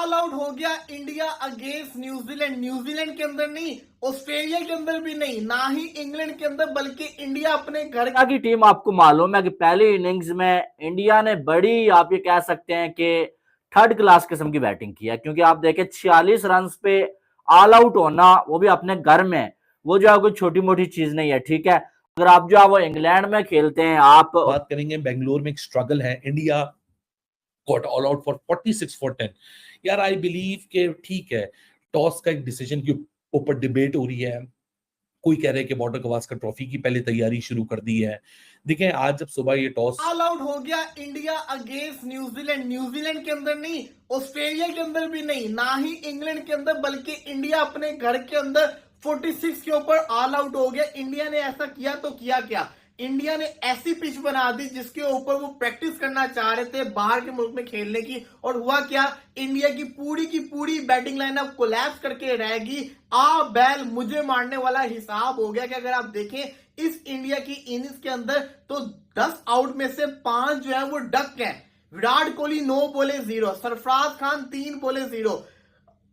All out हो गया India against New Zealand. New Zealand के अंदर नहीं, ऑस्ट्रेलिया के अंदर भी नहीं, ना ही इंग्लैंड के अंदर, बल्कि इंडिया अपने घर की टीम। आपको मालूम है कि पहली इनिंग्स में इंडिया ने बड़ी, आप ये कह सकते हैं कि थर्ड क्लास किस्म की बैटिंग की है, क्योंकि आप देखें 46 रन पे ऑल आउट होना, वो भी अपने घर में, वो जो है कोई छोटी मोटी चीज नहीं है। ठीक है, अगर आप जो है वो इंग्लैंड में खेलते हैं, आप बात करेंगे बेंगलोर में एक स्ट्रगल है, India got all out for 46 for 10। यार आई बिलीव के ठीक है, टॉस का एक डिसीजन के ऊपर डिबेट हो रही है। कोई कह रहे हैं कि बॉर्डर गवास्कर ट्रॉफी की पहले तैयारी शुरू कर दी है। देखें आज जब सुबह ये टॉस ऑल आउट हो गया इंडिया अगेंस्ट न्यूजीलैंड। न्यूजीलैंड के अंदर नहीं, ऑस्ट्रेलिया के अंदर भी नहीं, ना ही इंग्लैंड के अंदर, बल्कि इंडिया अपने घर के अंदर 46 के ऊपर ऑल आउट हो गया। इंडिया ने ऐसा किया तो किया क्या, इंडिया ने ऐसी पिच बना दी जिसके ऊपर वो प्रैक्टिस करना चाह रहे थे बाहर के मुल्क में खेलने की, और हुआ क्या, इंडिया की पूरी बैटिंग लाइनअप कोलैप्स करके रहेगी। आ बैल मुझे मारने वाला हिसाब हो गया कि अगर आप देखें इस इंडिया की इनिंग्स के अंदर तो 10 आउट में से 5 जो है वो डक है। विराट कोहली 9 बोले 0, सरफराज खान 3 बोले 0,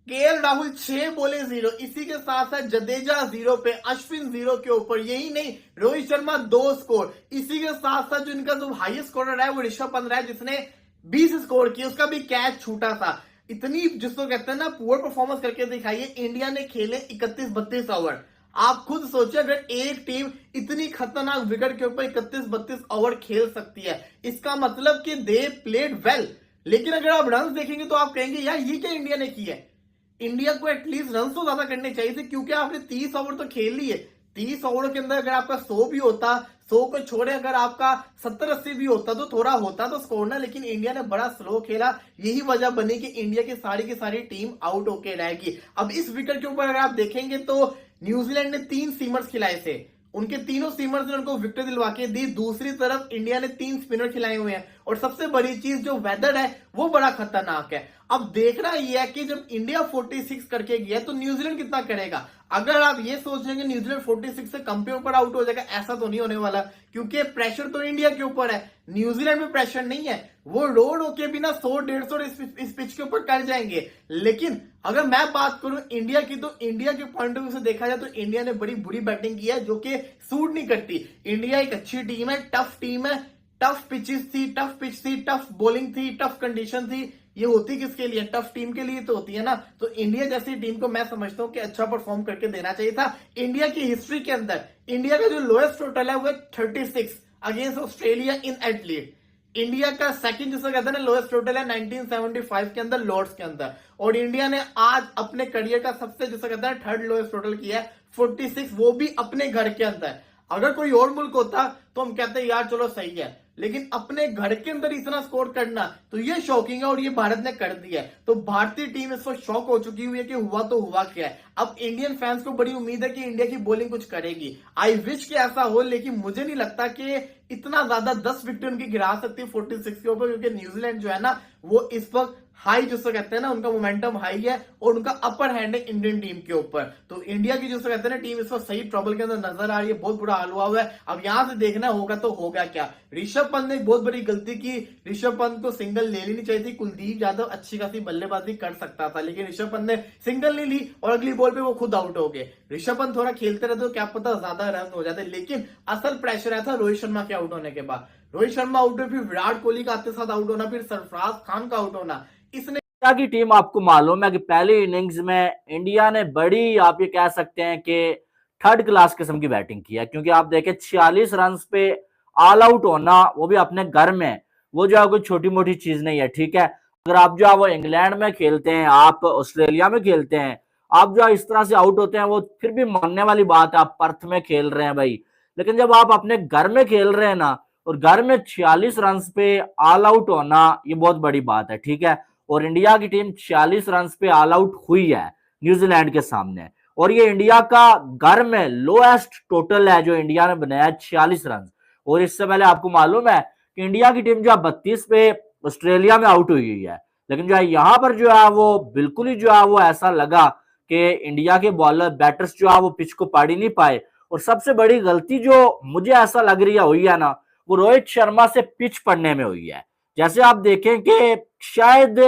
केएल राहुल 6 बोले 0, इसी के साथ साथ जडेजा 0 पे, अश्विन 0 के ऊपर। यही नहीं, रोहित शर्मा 2 स्कोर, इसी के साथ साथ जो इनका जो हाईएस्ट स्कोरर है वो ऋषभ पंत है जिसने 20 स्कोर किए, उसका भी कैच छूटा था। इतनी जिसको कहते हैं ना पुअर परफॉर्मेंस करके दिखाइए। इंडिया ने खेले 31-32 ओवर। आप खुद सोचिए अगर एक टीम इतनी खतरनाक विकेट के ऊपर 31-32 ओवर खेल सकती है, इसका मतलब कि दे प्लेड वेल। लेकिन अगर आप रन देखेंगे तो आप कहेंगे यार ये क्या इंडिया ने किया है। इंडिया को एटलीस्ट रन तो ज्यादा करने चाहिए थे, क्योंकि आपने 30 ओवर तो खेल लिए। 30 ओवर के अंदर अगर आपका 100 भी होता, 100 को छोड़े अगर आपका 70-80 भी होता तो थोड़ा होता तो स्कोर ना, लेकिन इंडिया ने बड़ा स्लो खेला। यही वजह बनी कि इंडिया की सारी टीम आउट होके रहेगी। अब इस विकेट के ऊपर अगर आप देखेंगे तो न्यूजीलैंड ने 3 सीमर्स खिलाए थे, उनके तीनों सीमर्स ने उनको विकेट दिलवा के दी। दूसरी तरफ इंडिया ने 3 स्पिनर खिलाए हुए हैं, और सबसे बड़ी चीज जो वेदर है वो बड़ा खतरनाक है। अब देखना यह है कि जब इंडिया 46 करके गया तो न्यूजीलैंड कितना करेगा। अगर आप ये सोच रहे हैं कि न्यूजीलैंड 46 से कम पे ऊपर आउट हो जाएगा, ऐसा तो नहीं होने वाला, क्योंकि प्रेशर तो इंडिया के ऊपर है, न्यूजीलैंड में प्रेशर नहीं है। वो रोड होके बिना 100-150 इस पिच के ऊपर कर जाएंगे। लेकिन अगर मैं बात करूं इंडिया की, तो इंडिया के पॉइंट ऑफ व्यू से देखा जाए तो इंडिया ने बड़ी बुरी बैटिंग की है जो कि सूट नहीं करती। इंडिया एक अच्छी टीम है, टफ टीम है, टफ पिचेस थी, टफ पिच थी, टफ बॉलिंग थी, टफ कंडीशन थी। ये होती किसके लिए, टफ टीम के लिए तो होती है ना। तो इंडिया जैसी टीम को मैं समझता हूं कि अच्छा परफॉर्म करके देना चाहिए था। इंडिया की हिस्ट्री के अंदर इंडिया का जो लोएस्ट टोटल है वो 36 अगेंस्ट ऑस्ट्रेलिया इन एडलेड। इंडिया का सेकंड जिसको कहते हैं ना लोएस्ट टोटल है 1975 के अंदर लॉर्ड्स के अंदर, और इंडिया ने आज अपने करियर का सबसे जिसको कहते हैं थर्ड लोएस्ट टोटल किया है 46, वो भी अपने घर के अंदर। अगर कोई और मुल्क होता तो हम कहते हैं यार चलो सही है, लेकिन अपने घर के अंदर इतना स्कोर करना तो ये शॉकिंग है, और ये भारत ने कर दिया है। तो भारतीय टीम इस वक्त शॉक हो चुकी हुई है कि हुआ तो हुआ क्या है। अब इंडियन फैंस को बड़ी उम्मीद है कि इंडिया की बॉलिंग कुछ करेगी। आई विश कि ऐसा हो, लेकिन मुझे नहीं लगता कि इतना ज्यादा 10 विकेट उनकी गिरा सकती है 46 के ऊपर, क्योंकि न्यूजीलैंड जो है ना वो इस वक्त हाई जिसको कहते हैं ना, उनका मोमेंटम हाई है और उनका अपर हैंड है इंडियन टीम के ऊपर। तो इंडिया की जिसको कहते हैं ना टीम इस वक्त सही ट्रबल के अंदर नजर आ रही है, बहुत बुरा हाल हुआ हुआ है। अब यहां से देखना होगा तो होगा क्या। ऋषभ पंत ने बहुत बड़ी गलती की, ऋषभ पंत को सिंगल ले लेनी चाहिए थी। कुलदीप यादव अच्छी खासी बल्लेबाजी कर सकता था, लेकिन ऋषभ पंत ने सिंगल नहीं ली और अगली बॉल पे वो खुद आउट हो गए। ऋषभ पंत थोड़ा खेलते रहते तो क्या पता ज्यादा रन हो जाते, लेकिन असल प्रेशर आया था रोहित शर्मा के आउट होने के बाद। रोहित शर्मा आउट हुए, फिर विराट कोहली का आते साथ आउट होना, फिर सरफराज खान का आउट होना। इसने की टीम। आपको मालूम है कि पहली इनिंग्स में इंडिया ने बड़ी, आप ये कह सकते हैं कि थर्ड क्लास किस्म की बैटिंग की है, क्योंकि आप देखें 46 रन पे ऑल आउट होना, वो भी अपने घर में, वो जो है कोई छोटी मोटी चीज नहीं है। ठीक है, अगर आप जो है वो इंग्लैंड में खेलते हैं, आप ऑस्ट्रेलिया में खेलते हैं, आप जो है इस तरह से आउट होते हैं, वो फिर भी मानने वाली बात है, आप पर्थ में खेल रहे हैं भाई। लेकिन जब आप अपने घर में खेल रहे हैं ना, और घर में 46 रन पे ऑल आउट होना, ये बहुत बड़ी बात है। ठीक है, और इंडिया की टीम 46 रन पे ऑल आउट हुई है न्यूजीलैंड के सामने, और ये इंडिया का घर में लोएस्ट टोटल है जो इंडिया ने बनाया 46 रन। और इससे पहले आपको मालूम है कि इंडिया की टीम जो है 32 पे ऑस्ट्रेलिया में आउट हुई है, लेकिन जो है यहाँ पर जो है वो बिल्कुल ही जो है वो ऐसा लगा कि इंडिया के बॉलर बैटर्स जो है वो पिच को पाड़ ही नहीं पाए। और सबसे बड़ी गलती जो मुझे ऐसा लग रही है हुई है ना, वो रोहित शर्मा से पिच पड़ने में हुई है। जैसे आप देखें कि शायद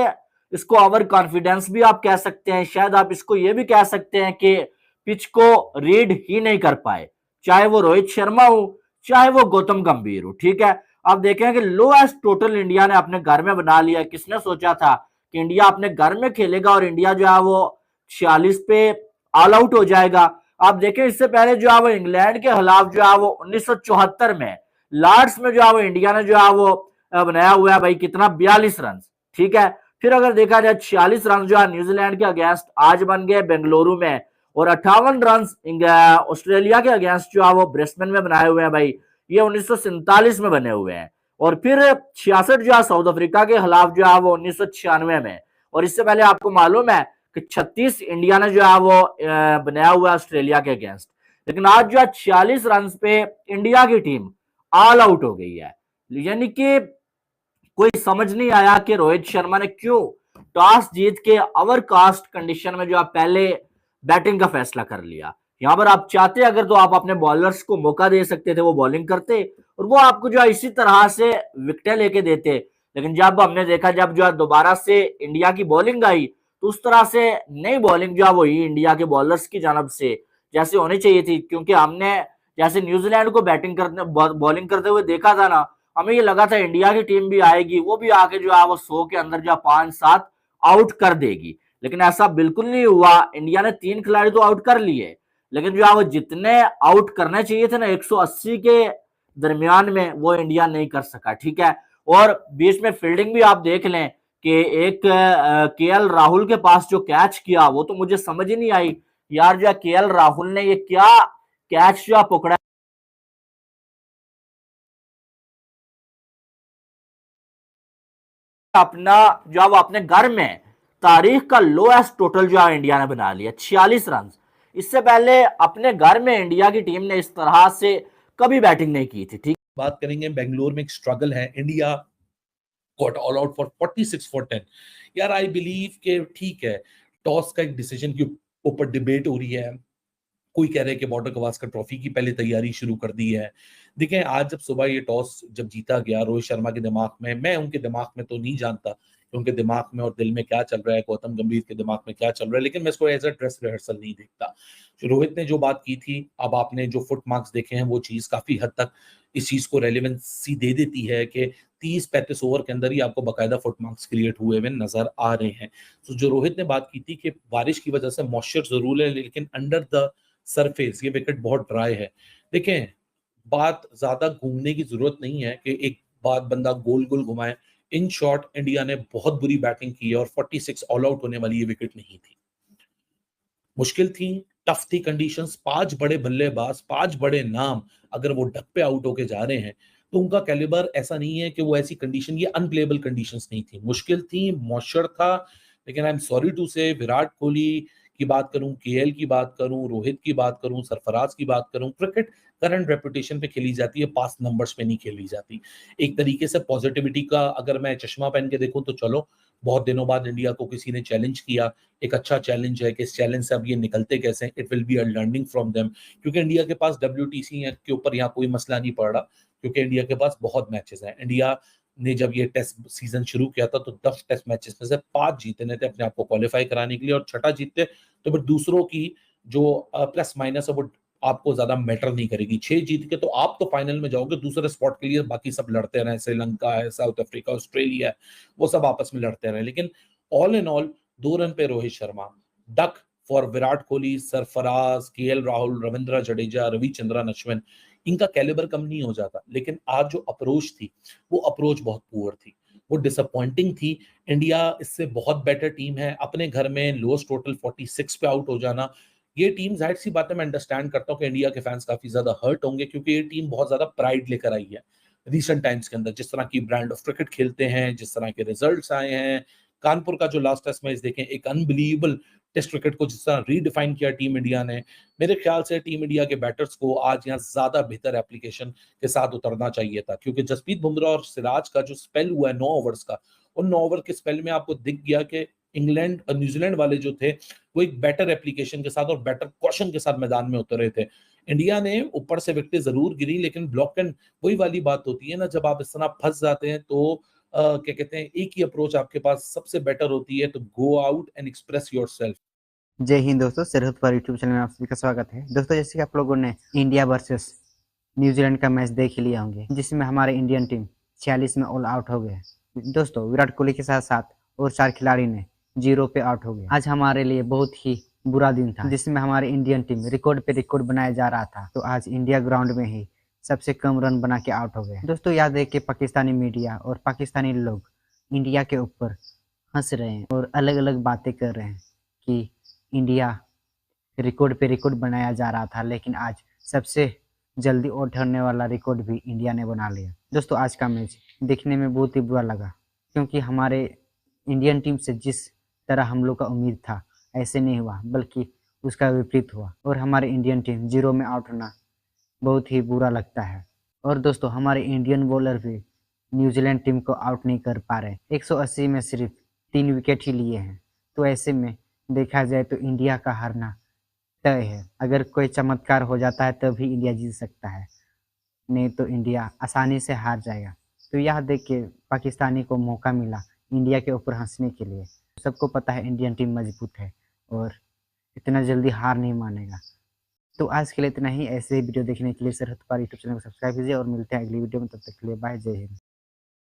इसको ओवर कॉन्फिडेंस भी आप कह सकते हैं, शायद आप इसको ये भी कह सकते हैं कि पिच को रीड ही नहीं कर पाए, चाहे वो रोहित शर्मा हो चाहे वो गौतम गंभीर हो। ठीक है, आप देखें कि लोएस्ट टोटल इंडिया ने अपने घर में बना लिया। किसने सोचा था कि इंडिया अपने घर में खेलेगा और इंडिया जो है वो 46 पे ऑल आउट हो जाएगा। आप देखें इससे पहले जो है वो इंग्लैंड के खिलाफ जो है वो 1974 में लॉर्ड्स में जो है वो इंडिया ने जो है वो बनाया हुआ है भाई कितना 42 रन। ठीक है, फिर अगर देखा जाए 46 रन जो है न्यूजीलैंड के अगेंस्ट आज बन गए बेंगलुरु में, और 58 रन ऑस्ट्रेलिया के अगेंस्ट जो है वो ब्रिस्बेन में बनाए हुए हैं भाई, ये 1947 में बने हुए हैं। और फिर 66 जो है साउथ अफ्रीका के खिलाफ जो है वो 1996 में, और इससे पहले आपको मालूम है कि 36 इंडिया ने जो है वो बनाया हुआ है ऑस्ट्रेलिया के अगेंस्ट। लेकिन आज जो है 46 रन पे इंडिया की टीम ऑल आउट हो गई है। यानी कि कोई समझ नहीं आया कि रोहित शर्मा ने क्यों टॉस जीत के ओवर कास्ट कंडीशन में जो है पहले बैटिंग का फैसला कर लिया। यहां पर आप चाहते अगर तो आप अपने बॉलर्स को मौका दे सकते थे, वो बॉलिंग करते और वो आपको जो है इसी तरह से विकेटें लेके देते। लेकिन जब हमने देखा जब जो है दोबारा से इंडिया की बॉलिंग आई तो उस तरह से नई बॉलिंग जो है वो इंडिया के बॉलर्स की जानब से जैसे होनी चाहिए थी, क्योंकि हमने जैसे न्यूजीलैंड को बैटिंग करने बॉलिंग करते हुए देखा था ना, हमें ये लगा था इंडिया की टीम भी आएगी, वो भी आके जो है वो 100 के अंदर जो 5-7 आउट कर देगी। लेकिन ऐसा बिल्कुल नहीं हुआ। इंडिया ने 3 खिलाड़ी तो आउट कर लिए, लेकिन जो है वो जितने आउट करने चाहिए थे ना 180 के दरमियान में, वो इंडिया नहीं कर सका। ठीक है, और बीच में फील्डिंग भी आप देख लें कि एक केएल राहुल के पास जो कैच किया वो तो मुझे समझ ही नहीं आई यार, जो केएल राहुल ने ये क्या कैच जो पकड़ा अपना जो वो अपने घर में तारीख का लोएस्ट टोटल जो है इंडिया ने बना लिया 46 रन। इससे पहले अपने घर में इंडिया की टीम ने इस तरह से कभी बैटिंग नहीं की थी। ठीक, बात करेंगे बेंगलोर में एक स्ट्रगल है, India got all out for 46 for 10। यार आई बिलीव के ठीक है, टॉस का एक डिसीजन के ऊपर डिबेट हो रही है। कोई कह रहे हैं कि बॉर्डर गवास्कर ट्रॉफी की पहले तैयारी शुरू कर दी है। देखें आज जब सुबह ये टॉस जब जीता गया रोहित शर्मा के दिमाग में, मैं उनके दिमाग में तो नहीं जानता कि उनके दिमाग में और दिल में क्या चल रहा है, गौतम गंभीर के दिमाग में क्या चल रहा है, लेकिन मैं इसको एज अ ड्रेस रिहर्सल नहीं देखता। रोहित ने जो बात की थी, अब आपने जो फुट मार्क्स देखे हैं वो चीज काफी हद तक इस चीज को रेलिवेंसी दे देती है कि 30-35 ओवर के अंदर ही आपको बाकायदा फुट मार्क्स क्रिएट हुए हुए नजर आ रहे हैं। तो जो रोहित ने बात की थी कि बारिश की वजह से मॉइस्चर जरूर है, लेकिन अंडर द सरफेस ये विकेट बहुत ड्राई है। देखें बात ज्यादा घूमने की जरूरत नहीं है कि एक बात बंदा गोल गोल घुमाए। इन शॉर्ट इंडिया ने बहुत बुरी बैटिंग की है और 46 ऑल आउट होने वाली ये विकेट नहीं थी। मुश्किल थी, टफ थी कंडीशंस, 5 बड़े बल्लेबाज, 5 बड़े नाम अगर वो डक पे आउट होके जा रहे हैं तो उनका कैलिबर ऐसा नहीं है कि वो ऐसी कंडीशन, ये अनप्लेबल कंडीशंस नहीं थी, मुश्किल थी, मॉइस्चर था। लेकिन आई एम सॉरी टू से विराट कोहली की बात करूं, केएल की बात करूं, रोहित की बात करूं, सरफराज की बात करूं, क्रिकेट करंट रेपुटेशन पे खेली जाती है, पास नंबर्स पे नहीं खेली जाती। एक तरीके से पॉजिटिविटी का अगर मैं चश्मा पहन के देखूं तो चलो बहुत दिनों बाद इंडिया को किसी ने चैलेंज किया, एक अच्छा चैलेंज है कि इस चैलेंज से अब ये निकलते कैसे, it will be a learning from them. क्योंकि इंडिया के पास WTC के ऊपर यहाँ कोई मसला नहीं पड़ रहा, क्योंकि इंडिया के पास बहुत मैचेस हैं। इंडिया ने जब ये टेस्ट सीजन शुरू किया था तो 10 टेस्ट मैचेस में से 5 जीतने थे अपने आप को क्वालिफाई कराने के लिए, और छठा जीतते तो फिर दूसरों की जो प्लस माइनस है वो आपको ज्यादा मैटर नहीं करेगी। 6 जीत के तो आप तो फाइनल में जाओगे, दूसरे स्पॉट के लिए बाकी सब लड़ते रहे, श्रीलंका है, साउथ अफ्रीका, ऑस्ट्रेलिया है, वो सब आपस में लड़ते रहे। लेकिन ऑल इन ऑल 2 रन पे Rohit Sharma, duck for Virat Kohli, Sarfaraz, KL Rahul, Ravindra Jadeja, Ravichandran Ashwin, इनका कैलिबर कम नहीं हो जाता। लेकिन आज जो अप्रोच थी वो अप्रोच बहुत पुअर थी, वो डिसअपॉइंटिंग थी। इंडिया इससे बहुत बेटर टीम है, अपने घर में लोएस्ट टोटल 46 पे आउट हो जाना, ये टीम जाहिर सी बात है, मैं अंडरस्टैंड करता हूं कि इंडिया के फैंस काफी ज्यादा हर्ट होंगे, क्योंकि ये टीम बहुत ज्यादा प्राइड लेकर आई है रिसेंट टाइम्स के अंदर, जिस तरह की ब्रांड ऑफ क्रिकेट खेलते हैं, जिस तरह के रिजल्ट्स आए हैं। कानपुर का जो लास्ट टेस्ट मैच देखें, एक अनबिलीवेबल टेस्ट क्रिकेट को जिस तरह रीडिफाइन किया टीम इंडिया ने, मेरे ख्याल से टीम इंडिया के बैटर्स को आज यहाँ ज्यादा बेहतर एप्लीकेशन के साथ उतरना चाहिए था। क्योंकि जसप्रीत बुमराह और सिराज का जो स्पेल हुआ है 9 ओवर्स का, उन 9 ओवर के स्पेल में आपको दिख गया कि इंग्लैंड और न्यूजीलैंड वाले जो थे वो एक बेटर एप्लीकेशन के साथ और बेटर कॉशन के साथ मैदान में उतरे थे। इंडिया ने ऊपर से विकेटें जरूर गिरी, लेकिन ब्लॉक एंड वही वाली बात होती है ना, जब आप इस तरह फंस जाते हैं तो क्या कहते हैं, एक ही अप्रोच आपके पास सबसे बेटर होती है, तो go out and express yourself. जय हिंद दोस्तों, सरहद पर यूट्यूब चैनल में आप सभी का स्वागत है। दोस्तों, जैसे कि आप लोगों ने इंडिया वर्सेस न्यूजीलैंड का मैच देख ही लिया होंगे, जिसमें हमारे इंडियन टीम 46 में ऑल आउट हो गए। दोस्तों, विराट कोहली के साथ साथ और 4 खिलाड़ी ने 0 पे आउट हो गए। आज हमारे लिए बहुत ही बुरा दिन था, जिसमें हमारी इंडियन टीम रिकॉर्ड पे रिकॉर्ड बनाया जा रहा था। तो आज इंडिया ग्राउंड में ही सबसे कम रन बना के आउट हो गए। दोस्तों, याद है कि पाकिस्तानी मीडिया और पाकिस्तानी लोग इंडिया के ऊपर हंस रहे हैं और अलग अलग बातें कर रहे हैं कि इंडिया रिकॉर्ड पे रिकॉर्ड बनाया जा रहा था, लेकिन आज सबसे जल्दी आउट होने वाला रिकॉर्ड भी इंडिया ने बना लिया। दोस्तों, आज का मैच देखने में बहुत ही बुरा लगा, क्योंकि हमारे इंडियन टीम से जिस तरह हम लोग का उम्मीद था ऐसे नहीं हुआ, बल्कि उसका विपरीत हुआ और हमारे इंडियन टीम 0 में आउट होना बहुत ही बुरा लगता है। और दोस्तों, हमारे इंडियन बॉलर भी न्यूजीलैंड टीम को आउट नहीं कर पा रहे। 180 में सिर्फ 3 विकेट ही लिए हैं। तो ऐसे में देखा जाए तो इंडिया का हारना तय है। अगर कोई चमत्कार हो जाता है तभी इंडिया जीत सकता है, नहीं तो इंडिया आसानी से हार जाएगा। तो यह देख के पाकिस्तानी को मौका मिला इंडिया के ऊपर हंसने के लिए। सबको पता है इंडियन टीम मजबूत है और इतना जल्दी हार नहीं मानेगा। तो आज के लिए इतना ही। ऐसे ही वीडियो देखने के लिए सरहद पार यूट्यूब चैनल को सब्सक्राइब कीजिए और मिलते हैं अगली वीडियो में। तब तक के लिए बाय, जय हिंद।